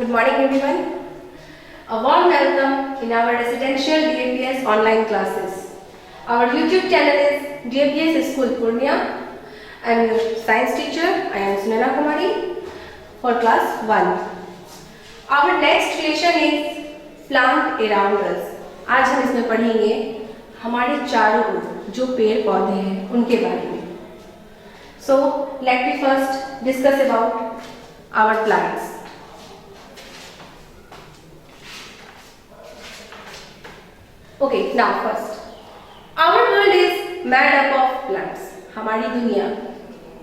Good morning everyone. A warm welcome in our residential DAPS online classes. Our YouTube channel is DAPS School Purnia. I am your science teacher. I am Sunana Kumari for class 1. Our next relation is plant around us. आज हम इसमें पढ़ेंगे हमारे चारों ओर जो पेड़ पौधे हैं उनके बारे में. So let me first discuss about our plants. Okay, now first, our world is made up of plants. हमारी दुनिया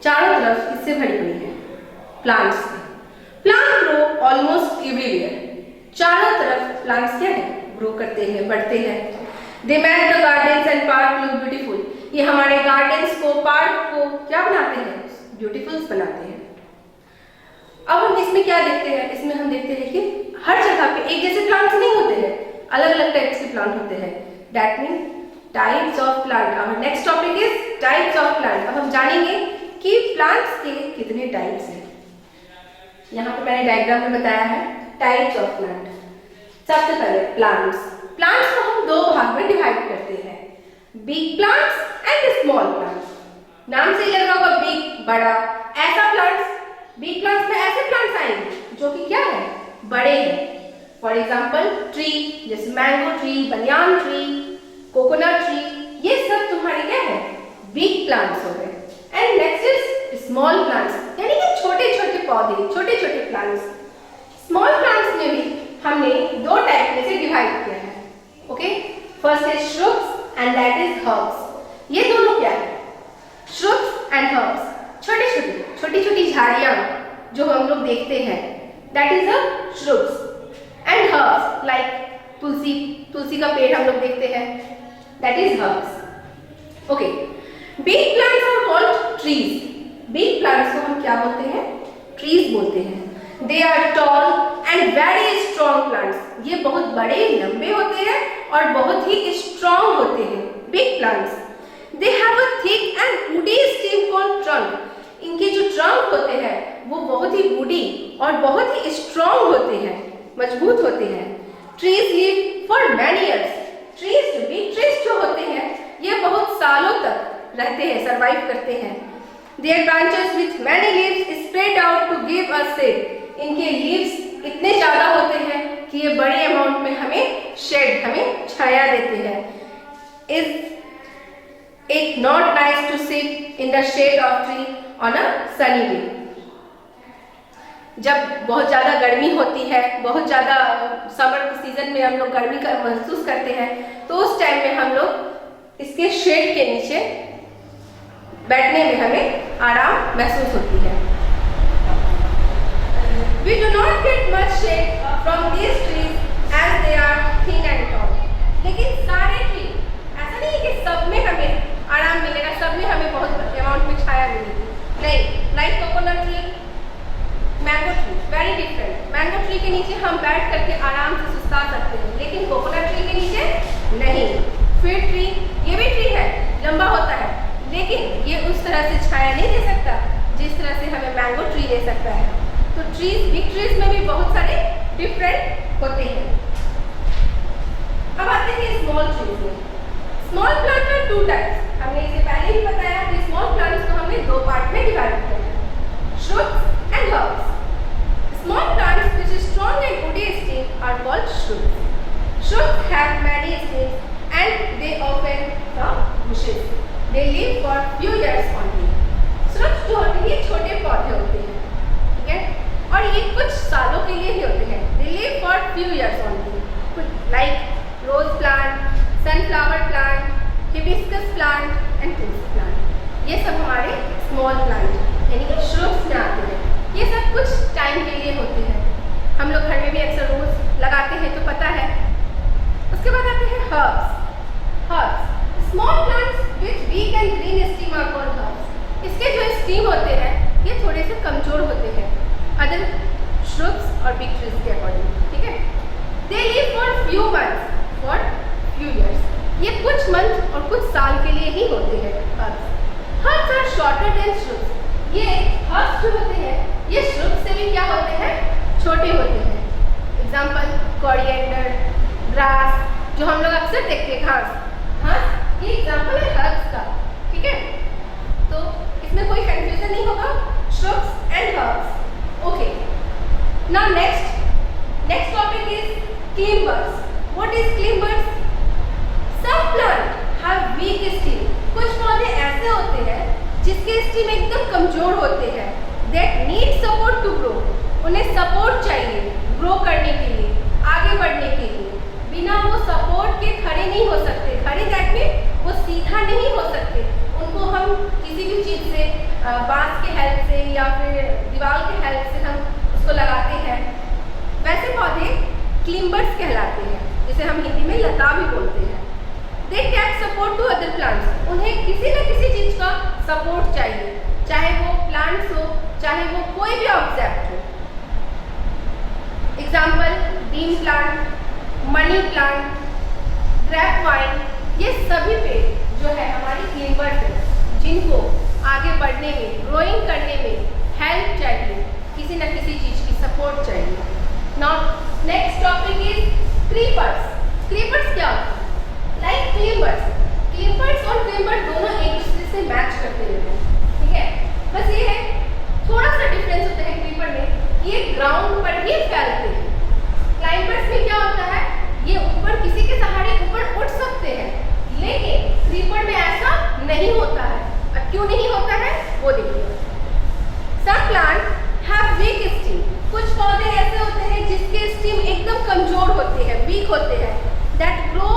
चारों तरफ किससे भरी हुई है? Plants से. Plants grow almost everywhere. चारों तरफ plants क्या है? Grow करते हैं, बढ़ते हैं. They make the gardens and park look beautiful. ये हमारे gardens को, park को क्या बनाते हैं? Beautiful बनाते हैं. अब हम इसमें क्या देखते हैं? इसमें हम देखते हैं कि हर जगह पे एक जैसे प्लांट्स नहीं होते हैं, अलग अलग टाइप्स के प्लांट होते हैं. That mean types of plant. Our next topic is types of plant. अब हम जानेंगे कि प्लांट्स के कितने टाइप्स हैं. यहाँ पे मैंने डायग्राम में बताया है टाइप्स ऑफ प्लांट. सबसे पहले प्लांट्स. प्लांट्स को हम दो भाग में डिवाइड करते हैं, big plants and small plants. नाम से लग रहा होगा बिग, बड़ा. ऐसा प्लांट्स, बिग प्लांट्स में ऐसे प्लांट्स आएंगे जो कि क्या है? बड़े हैं. फॉर एग्जाम्पल ट्री, जैसे mango tree, banyan tree, coconut tree, ये सब तुम्हारे क्या है? बिग प्लांट्स हो गए. And next is small plants, यानी कि छोटे छोटे पौधे, छोटे छोटे प्लांट्स. स्मॉल प्लांट्स में भी हमने दो टाइप में से डिवाइड किया है. Okay, first is shrubs and that is herbs. ये दोनों क्या है? श्रुब्स एंड हर्ब्स, छोटी छोटी झाड़ियां जो हम लोग देखते हैं, that is a shrubs. And herbs like tulsi का पेड़ हम लोग देखते हैं, that is herbs. Okay, big plants are called trees. Big plants को हम क्या बोलते हैं? ट्रीज बोलते हैं. They are tall and very strong plants. ये बहुत बड़े लंबे होते हैं और बहुत ही स्ट्रॉन्ग होते हैं. Big plants, they have a thick and woody stem called trunk. इनके जो ट्रंक होते हैं वो बहुत ही वुडी और बहुत ही स्ट्रॉन्ग होते हैं, मजबूत होते हैं. Trees live for many years. Trees, big trees जो होते हैं ये बहुत सालों तक रहते हैं, सरवाइव करते हैं. Their branches with many leaves spread out to give us shade. इनके लीव्स इतने ज्यादा होते हैं कि ये बड़े अमाउंट में हमें शेड, हमें छाया देते हैं. Is it not nice to sit in the shade of tree on a sunny day. जब बहुत ज़्यादा गर्मी होती है, बहुत ज़्यादा समर सीजन में हम लोग गर्मी का महसूस करते हैं, तो उस टाइम में हम लोग इसके शेड के नीचे बैठने में हमें आराम महसूस होती है. We do not get much shade from these trees as they are thin and tall. लेकिन सारे ट्री, ऐसा नहीं है कि सब में हमें आराम मिलेगा, सब में हमें बहुत अमाउंट में छाया मिलेगी. नहीं, like coconut tree, mango tree, very different. Mango tree के नीचे हम बैठ करके आराम से सुस्ता सकते हैं, लेकिन कोकोनट ट्री के नीचे नहीं. फिर ट्री, ये भी ट्री है, लंबा होता है, लेकिन ये उस तरह से छाया नहीं दे सकता जिस तरह से हमें मैंगो ट्री दे सकता है. तो ट्रीज, बिग ट्रीज में भी बहुत सारे डिफरेंट होते हैं. अब आते हैं स्मॉल ट्रीज में. Small plant are two types. हमने इसे पहले ही बताया कि स्मॉल प्लांट्स को हमने दो पार्ट में डिवाइड किया है, shrubs and herbs. Small plants which is strong and woody stem are called shrubs. Shrubs have many stems and they often from bushes. They live for few years only. Shrubs जो होते हैं ये छोटे पौधे होते हैं, ठीक है, और ये कुछ सालों के लिए ही होते हैं. They live for few years only. Like rose plant, sunflower plant, hibiscus plant and tulsi plant. ये सब हमारे small plant यानी कि श्रुब्स में आते हैं. ये सब कुछ टाइम के लिए होते हैं. हम लोग घर में भी अक्सर रोज लगाते हैं तो पता है. उसके बाद आते हैं herbs. Herbs, small plants with weak and green stem are called herbs. इसके जो स्टीम होते हैं ये थोड़े से कमजोर होते हैं अदर श्रुब्स और बिग ट्रीज के अकॉर्डिंग, ठीक है. They live for few months, for few years. ये कुछ मंथ और कुछ साल के लिए ही होते हैं herbs. Herbs are shorter than shrubs. ये हर्ब्स जो होते हैं ये श्रुब्स से भी क्या होते हैं? छोटे होते हैं. एग्जाम्पल कोरिएंडर, ग्रास, जो हम लोग अक्सर देखते हैं, घास। हाँ, ये एग्जाम्पल है हर्ब्स का, ठीक है। तो इसमें कोई कंफ्यूजन नहीं होगा, shrubs and herbs। Okay, now next topic is climbers। What is climbers? Some plants have weak stem। कुछ पौधे ऐसे होते हैं जिसके स्टेम एकदम कमजोर होते हैं, that need support to grow। उन्हें सपोर्ट चाहिए ग्रो करने के लिए, आगे बढ़ने के लिए। बिना वो सपोर्ट के खड़े नहीं हो सकते। खड़े दैट मीन वो सीधा नहीं हो सकते। उनको हम किसी भी चीज़ से, बांस के हेल्प से या फिर दीवार के हेल्प से हम उसको लगाते हैं। वैसे पौधे क्लिम्बर्स कहलाते हैं, जिसे हम हिंदी में लता भी बोलते हैं। They can support to other plants. उन्हें किसी न किसी चीज़ का सपोर्ट चाहिए, चाहे वो प्लांट्स हो, चाहे वो कोई भी ऑब्जेक्ट हो। Example bean plant, money plant, grape vine, ये सभी पेड़ जो है हमारी क्लिम्बर्स हैं, जिनको आगे बढ़ने में, ग्रोइंग करने में हेल्प चाहिए, किसी न किसी चीज़ की सपोर्ट चाहिए। Now next topic is creepers. Creepers क्या होता है? लाइक क्लिम्बर्स और क्लिम्बर दोनों एक दूसरे से मैच करते रहते हैं, ठीक है। बस ये है, थोड़ा सा डिफरेंस होता है क्रीपर में, ये ग्राउंड पर ही फैलते हैं। क्लाइंबर्स में क्या होता है, ये ऊपर किसी के सहारे ऊपर उठ सकते हैं, लेकिन क्रीपर में ऐसा नहीं होता है। अब क्यों नहीं होता है वो देखिए। Some plant have weak stem. कुछ पौधे ऐसे होते हैं जिसके स्टेम एकदम कमजोर होते हैं, वीक होते हैं, that grow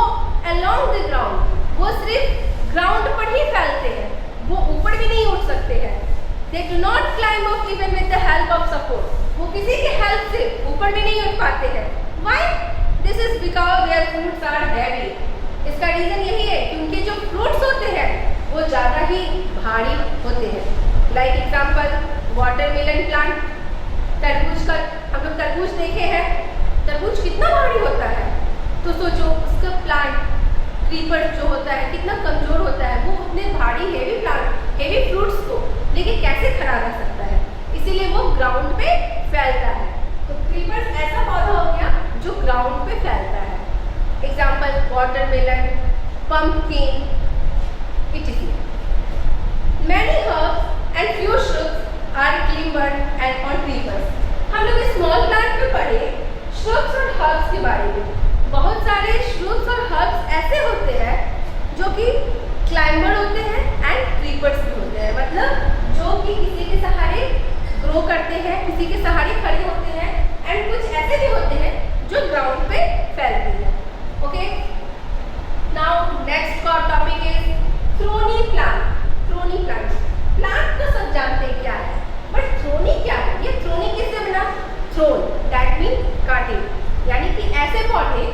along the ground. वो सिर्फ ग्राउंड पर ही फैलते हैं, वो ऊपर भी नहीं उठ सकते हैं। They do not climb up even with the help of support. वो किसी के हेल्प से ऊपर भी नहीं उठ पाते हैं। Why? This is because their fruits are heavy. इसका रीजन यही है कि उनके जो फ्रूट्स होते हैं वो ज़्यादा ही भारी होते हैं। लाइक एग्जाम्पल वाटरमेलन प्लांट, तरबूज का, हम लोग तरबूज देखे हैं, तरबूज कितना भारी होता है। तो सोचो उसका प्लांट क्रीपर जो होता है कितना कमजोर होता है, वो उतने भारी हेवी प्लांट, हेवी फ्रूट्स को लेके कैसे खड़ा रह सकता है। इसीलिए वो ग्राउंड पे फैलता है। तो क्रीपर्स ऐसा पौधा हो गया जो ग्राउंड पे फैलता है। Example watermelon, pumpkin, etc. Many herbs and few shrubs are climbered and on creepers. हम लोग स्मॉल प्लांट में पढ़े shrubs और herbs के बारे में। बहुत सारे shrubs और herbs ऐसे होते हैं जो कि क्लाइंबर होते हैं एंड क्रीपर्स भी होते हैं, मतलब जो कि किसी के सहारे ग्रो करते हैं, किसी के सहारे खड़े होते हैं, एंड कुछ ऐसे भी होते हैं जो ग्राउंड पे फैलते हैं। Okay, now next topic is thorny plant. Thorny plant, plant तो सब जानते हैं क्या है, बट थ्रोनी क्या है? ये थ्रोनी किससे बना? थ्रोन दैट मीन कांटे, यानी कि ऐसे पौधे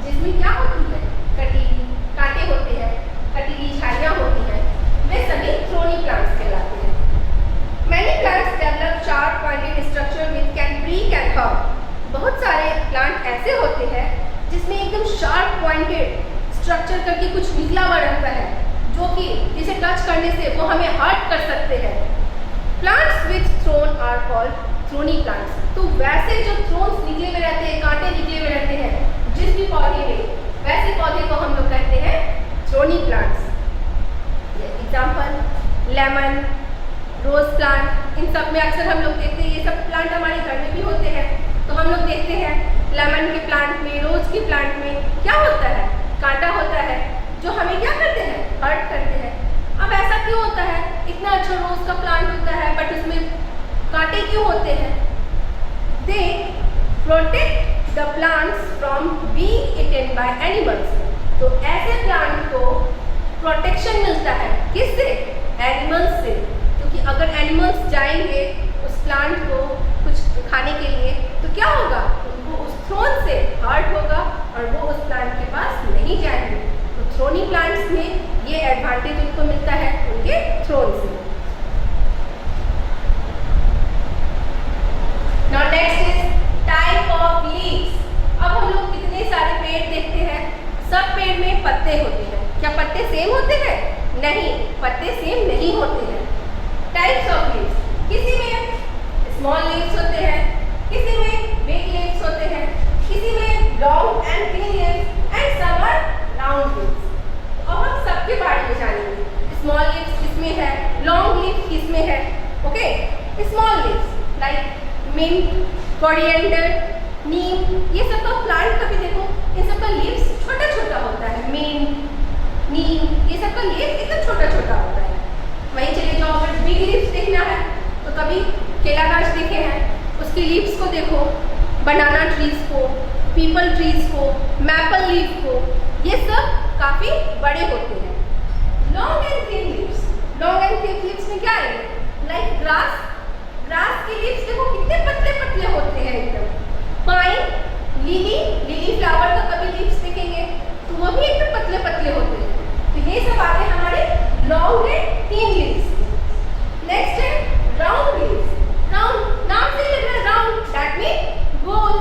जिसमें क्या होती है, कटीली कांटे होते हैं, कटीली झाड़ियाँ होती हैं, वे सभी थ्रोनी प्लांट्स कहलाते हैं। Many plants develop sharp pointed structure which can prick and hurt। बहुत सारे प्लांट ऐसे होते हैं जिसमें एकदम शार्प पॉइंटेड स्ट्रक्चर करके कुछ निकला हुआ रहता है, जो कि जिसे टच करने से वो हमें हर्ट कर सकते हैं। Plants with thorn are called thorny plants. तो वैसे जो थ्रोन्स निकले हुए रहते हैं, कांटे निकले हुए रहते हैं जिस भी पौधे में, वैसे पौधे को हम लोग कहते हैं thorny plants. Example lemon, rose plant, इन सब में अक्सर हम लोग देखते हैं, ये सब प्लांट हमारे घर में भी होते हैं। तो हम लोग देखते हैं लेमन के प्लांट में, रोज के प्लांट में क्या होता है, कांटा होता है जो हमें क्या करते हैं, हर्ट करते हैं। अब ऐसा क्यों होता है? इतना अच्छा रोज का प्लांट होता है बट उसमें कांटे क्यों होते हैं? They protect the plants from being eaten by animals. तो ऐसे प्लांट को प्रोटेक्शन मिलता है किससे? एनिमल्स से। क्योंकि अगर एनिमल्स जाएंगे उस प्लांट को कुछ खाने के लिए तो क्या होगा, उनको उस थ्रोन से हर्ट होगा और वो उस प्लांट के पास नहीं जाएंगे। तो थ्रोनी प्लांट्स में ये एडवांटेज उनको मिलता है उनके थ्रोन से। Now next is type of leaves. अब हम लोग कितने सारे पेड़ देखते हैं, सब पेड़ में पत्ते होते हैं। क्या पत्ते सेम होते हैं? नहीं, पत्ते सेम नहीं होते हैं। टाइप्स ऑफ लीव्स, किसी में स्मॉल लीव्स होते हैं, किसी में बिग लीव्स होते हैं, long and thin leaves and some are round leaves. अब हम सबके बारे में जानेंगे. Small leaves किसमें है, long leaves किसमें है. Okay, small leaves like mint, coriander, neem, ये सब का प्लांट कभी देखो, इन सब का लीव्स छोटा छोटा होता है. mint, neem, ये सब का लीव्स एकदम छोटा छोटा होता है. वहीं चले जाओ, अगर बिग लीव्स देखना है तो कभी केला गाछ देखे हैं, उसकी लीव्स को देखो, बनाना ट्रीज को, पीपल ट्रीज को, मैपल लीफ को, ये सब काफी बड़े होते हैं. Long and thin leaves, long and thin leaves में क्या है, लाइक ग्रास, ग्रास के लीव्स देखो कितने पतले पतले होते हैं एकदम. पाइन, लिली, लिली फ्लावर का कभी लीव्स देखेंगे तो वो भी एकदम पतले पतले होते हैं. तो ये सब आते हैं हमारे long and thin leaves. Next है राउंड लीव्स. राउंड नाम से ही लग रहा है राउंड, दैट मीन गोल.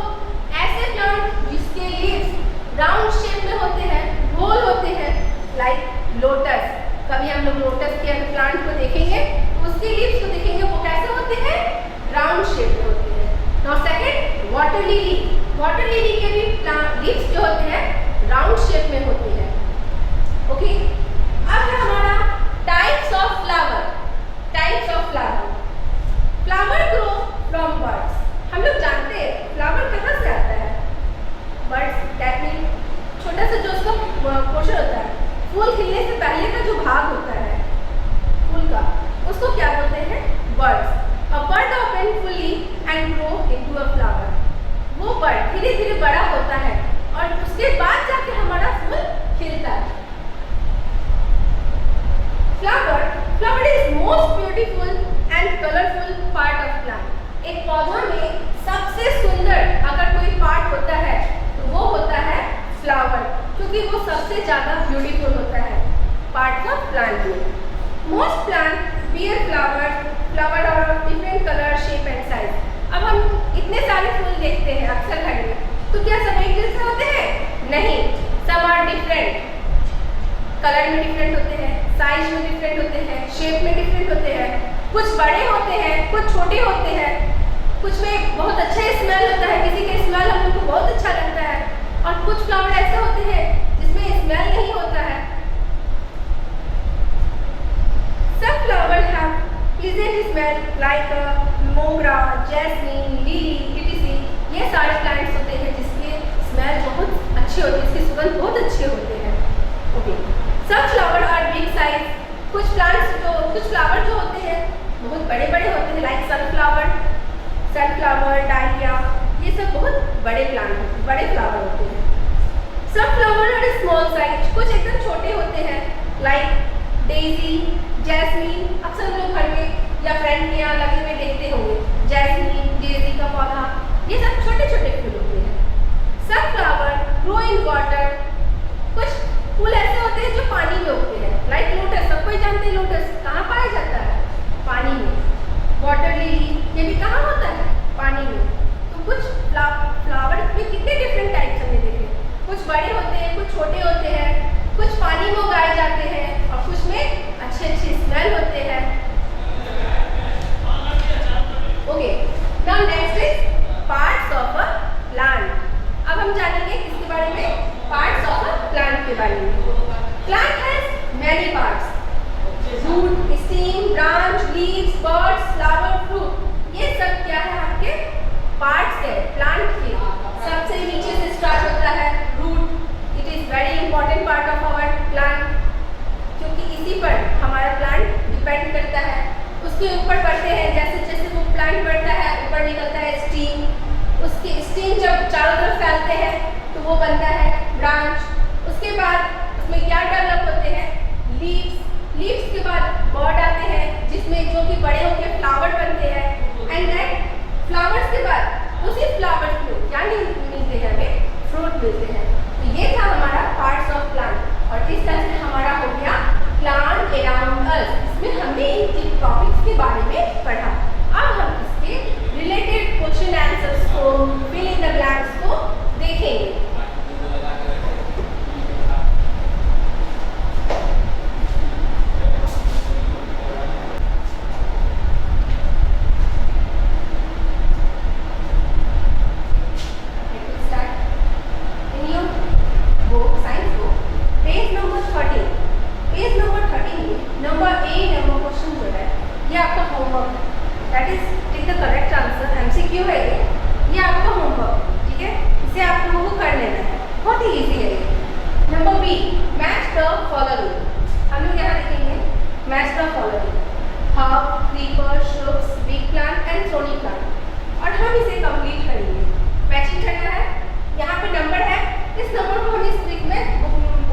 ऐसे प्लांट जिसके लीव्स राउंड शेप में होते हैं, गोल होते हैं, लाइक लोटस. कभी हम लोग लोटस के प्लांट को देखेंगे तो उसके लीव्स को देखेंगे, वो कैसे होते हैं, राउंड शेप में होते हैं. Now second water lily. Water lily के भी लीव्स जो होते हैं राउंड शेप में होते हैं. ओके, अब है हमारा types of flower. Types of flower. Flower grow from birds. हम लोग जानते हैं फ्लावर कहाँ से आता है, बर्ड्स. दैट मीन छोटा सा जो उसका पोर्शन होता है, फूल खिलने से पहले का जो भाग होता है फूल का, उसको क्या बोलते हैं, birds. A bird open fully and grow into a flower. वो बर्ड धीरे धीरे बड़ा होता है और उसके बाद जाके हमारा फूल खिलता है. Flower, flower is most beautiful and colourful part of plant. एक पौधा में सबसे सुंदर अगर कोई पार्ट होता है तो वो होता है फ्लावर, क्योंकि वो सबसे ज्यादा ब्यूटीफुल होता है पार्ट ऑफ प्लांट में. Most plant bear flower, flower are of different colour, shape and size. अब हम इतने सारे फूल देखते हैं अक्सर घर में, तो क्या सब एक जैसे होते हैं, नहीं. सम आर डिफरेंट, कलर में डिफरेंट होते हैं, साइज में डिफरेंट होते हैं, शेप में डिफरेंट होते हैं. कुछ बड़े होते हैं, कुछ छोटे होते हैं, कुछ में बहुत अच्छा स्मेल होता है, किसी का स्मेल हम लोग को बहुत अच्छा लगता है, और कुछ फ्लावर ऐसे होते हैं जिसमें स्मेल नहीं होता है. सब flower have pleasant smell like मोगरा, जैस्मीन, लिली, etc. ये सारे प्लांट्स होते हैं जिसके स्मेल बहुत अच्छे होते हैं, इसकी सुगंध बहुत अच्छे होते हैं. ओके, सब फ्लावर आर बिग साइज. कुछ फ्लावर जो होते हैं बहुत बड़े बड़े होते हैं, लाइक सनफ्लावर, डालिया, ये सब बहुत बड़े प्लांट, बड़े फ्लावर होते हैं. सब फ्लावर आर स्मॉल साइज. कुछ एकदम छोटे होते हैं, लाइक डेजी, जैस्मीन. अक्सर हम लोग घर में या फ्रेंड के यहाँ लगे हुए देखते होंगे जैस्मीन, डेजी का पौधा. ये सब छोटे छोटे फूल होते हैं. सब फ्लावर ग्रो इन वाटर. कुछ फूल ऐसे होते हैं जो पानी में उगते हैं, लाइक लोटस. सब कोई जानते हैं लोटस कहाँ पाया जाता है, पानी में. वाटर लिली, ये भी कहाँ होता है, पानी में. तो कुछ फ्लावर में कितने डिफरेंट टाइप्स हमने देखे. कुछ बड़े होते हैं, कुछ छोटे होते हैं, कुछ पानी में उगाए जाते हैं और कुछ में अच्छे अच्छे स्मेल होते हैं. Okay, now next is parts of a plant. अब हम जानेंगे किसके बारे में, पार्ट्स ऑफ अ प्लांट के बारे में. Plant has many parts. Root, stem, branch, leaves, birds, flower, fruit, ये सब क्या है, आपके पार्ट्स है प्लांट के. सबसे नीचे से स्टार्ट होता है root. It is very important part of our plant, क्योंकि इसी पर हमारा प्लांट डिपेंड करता है. उसके ऊपर बढ़ते हैं, जैसे जैसे वो प्लांट बढ़ता है ऊपर निकलता है स्टीम. उसके स्टीम जब चारों तरफ फैलते हैं तो वो बनता है ब्रांच. उसके बाद उसमें क्या डेवलप होते हैं, लीव्स. लीव्स के बाद बर्ड आते हैं जिसमें जो कि बड़े होकर फ्लावर बनते हैं. एंड देन फ्लावर्स के बाद उसी फ्लावर्स में क्या मिलते हैं, हमें फ्रूट मिलते हैं. तो ये था हमारा पार्ट्स ऑफ प्लांट. और इस तरह से हमारा हो गया प्लांट अराउंड अस. इसमें हमने इन टॉपिक्स के बारे में पढ़ा. अब हम इसके रिलेटेड क्वेश्चन आंसर्स को, फिल इन द ब्लैंक्स को देखेंगे. बहुत ही इजी है। Number B, match the following. हम लोग यहाँ लिखेंगे match the following, herb, creeper, shrubs, big plant and thorny plant, और हम इसे कंप्लीट करेंगे। मैचिंग करना है, यहाँ पे नंबर है, इस नंबर को हम इस ट्रिक में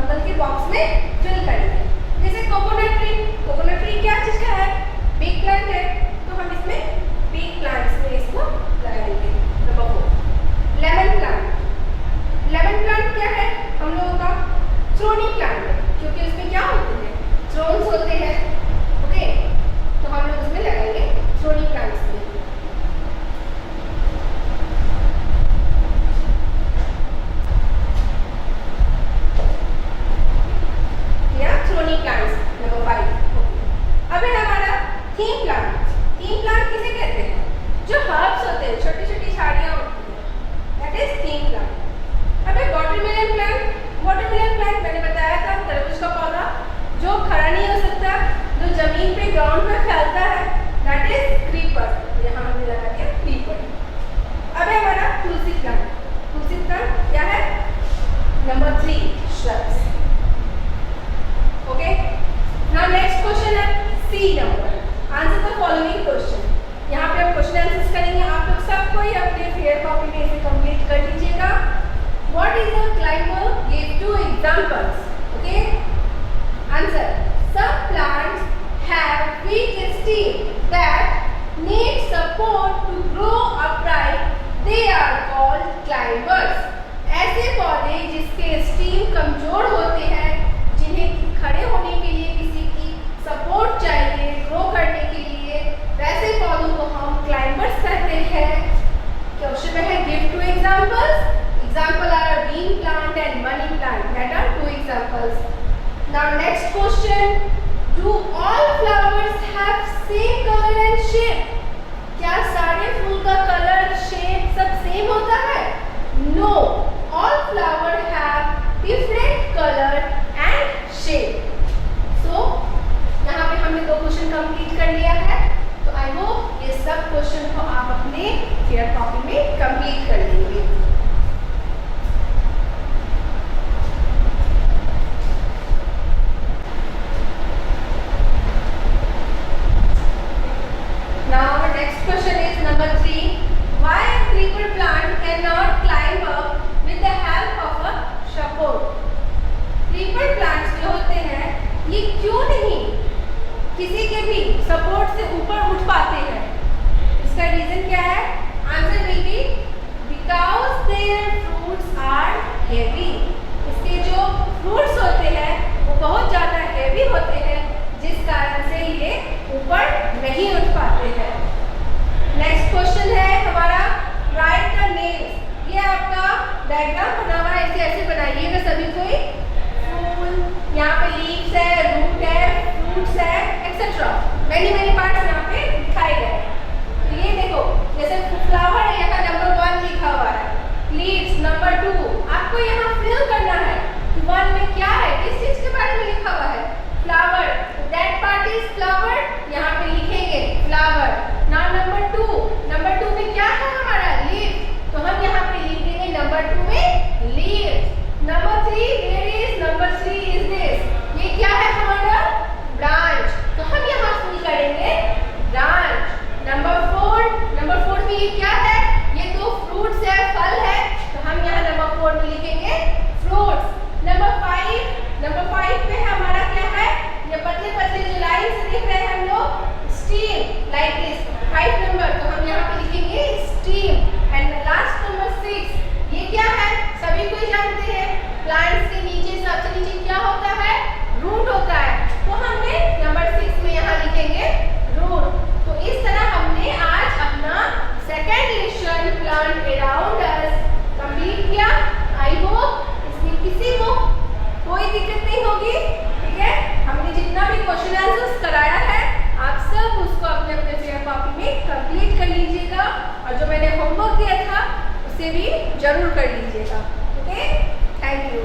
बगल के बॉक्स में फिल करेंगे। जैसे कोकोनट ट्री, कोकोनट ट्री क्या चीज का है? बिग प्लांट है, तो हम इसमें बिग प्लांट्स में इसको लगाएंगे। Number 4, lemon plant. Lemon plant क्या है? हम लोगों का थ्रोनी प्लांट है, क्योंकि उसमें क्या होते हैं? थ्रोन्स होते हैं। ओके, तो हम लोग उसमें लगाएंगे थ्रोनी प्लांट्स में। Thorny plants number 5। अब है हमारा थीम प्लांट। थीम प्लांट किसे कहते हैं? जो हर्ब्स होते हैं, छोटी छोटी झाड़ियाँ होती हैं, दैट इज थीम प्लांट। अब है वाटरमेलन प्लांट। वाटरमेलन प्लांट मैंने बताया था, तरबूज का पौधा जो खड़ा नहीं हो सकता, जो जमीन पे ग्राउंड पे फैलता है, दैट इज क्रीपर। यहाँ हमने लगा दिया क्रीपर। अब है हमारा तुलसी प्लांट। तुलसी प्लांट क्या है? Number 3, shrubs. Okay, now next question है C number, answer the following question. यहाँ पे हम क्वेश्चन आंसर्स करेंगे। आप लोग सबको ही अपने फेयर कॉपी में इसे कंप्लीट कर लीजिएगा। What is a climber? Give 2 examples. Okay, answer, some plants have weak stem that need support to grow upright, they are called climbers। ऐसे पौधे जिसके स्टीम कमजोर होते हैं, जिन्हें खड़े होने के लिए किसी की सपोर्ट चाहिए ग्रो करने के लिए, वैसे पौधों को हम क्लाइंबर्स कहते हैं। क्वेश्चन में है give 2 examples. Example are bean plant and money plant, that are 2 examples. Now next question, do all flowers have same color and shape? क्या सारे फूल का कलर, शेप सब सेम होता है? No, all flowers have different color and shape. So यहाँ पे हमने 2 question complete कर लिया है। तो आई होप ये सब क्वेश्चन को आप अपने फेयर कॉपी में कंप्लीट कर लेंगे। Now our next question is number 3. Why a creeper plant cannot climb up with the help of a support? Creeper plants जो होते हैं, ये क्यों नहीं किसी के भी सपोर्ट से ऊपर उठ पाते हैं? इसका रीजन क्या है? Answer will be because their fruits are heavy. इसके जो फ्रूट्स होते हैं वो बहुत ज़्यादा हेवी होते हैं, जिस कारण से ये ऊपर नहीं उठ पाते हैं। नेक्स्ट क्वेश्चन है हमारा राइट द नेम्स। ये आपका डायग्राम बना हुआ है, इसे ऐसे बनाइएगा सभी कोई। फूल, यहाँ पे लीव्स है, रूट है, फ्रूट्स है, एक्सेट्रा मैनी पार्ट्स यहाँ पे दिखाए गए हैं। तो ये देखो, जैसे फ्लावर है, यहाँ नंबर 1 लिखा हुआ है, लीव्स नंबर 2। आपको यहाँ फिल करना है कि 1 में क्या है, किस चीज के बारे में लिखा हुआ है? Flower, that part is flower, यहाँ पे लिखेंगे फ्लावर। नाउ नंबर 2 में क्या है हमारा? लीफ, तो हम यहाँ पे लिख देंगे नंबर 2 में leaves. Number 3 where is? Number 3 is this, ये क्या है हमारा? ब्रांच, तो हम यहाँ फिल करेंगे ब्रांच। नंबर 4 में ये क्या है? ये 2 फ्रूट्स है, फल है, तो हम यहाँ नंबर 4 में लिखेंगे फ्रूट्स। नंबर 5 पे हमारा क्या है? ये पतले पतले जो लाइन से दिख रहे हैं हम लोग, स्टीम, लाइक दिस 5 नंबर, तो हम यहाँ पे लिखेंगे स्टीम। एंड लास्ट नंबर 6, ये क्या है? सभी कोई जानते हैं, प्लांट्स के नीचे सबसे नीचे क्या होता है? रूट होता है, तो हमने नंबर 6 में यहाँ लिखेंगे रूट। तो इस तरह हमने आज अपना second lesson plant around us complete किया। आई होप इसमें किसी को कोई दिक्कत नहीं होगी। ठीक है, हमने जितना भी क्वेश्चन आंसर्स कराया है, आप सब उसको अपने अपने फेयर कॉपी में कंप्लीट कर लीजिएगा, और जो मैंने होमवर्क दिया था उसे भी जरूर कर लीजिएगा। Okay, thank you.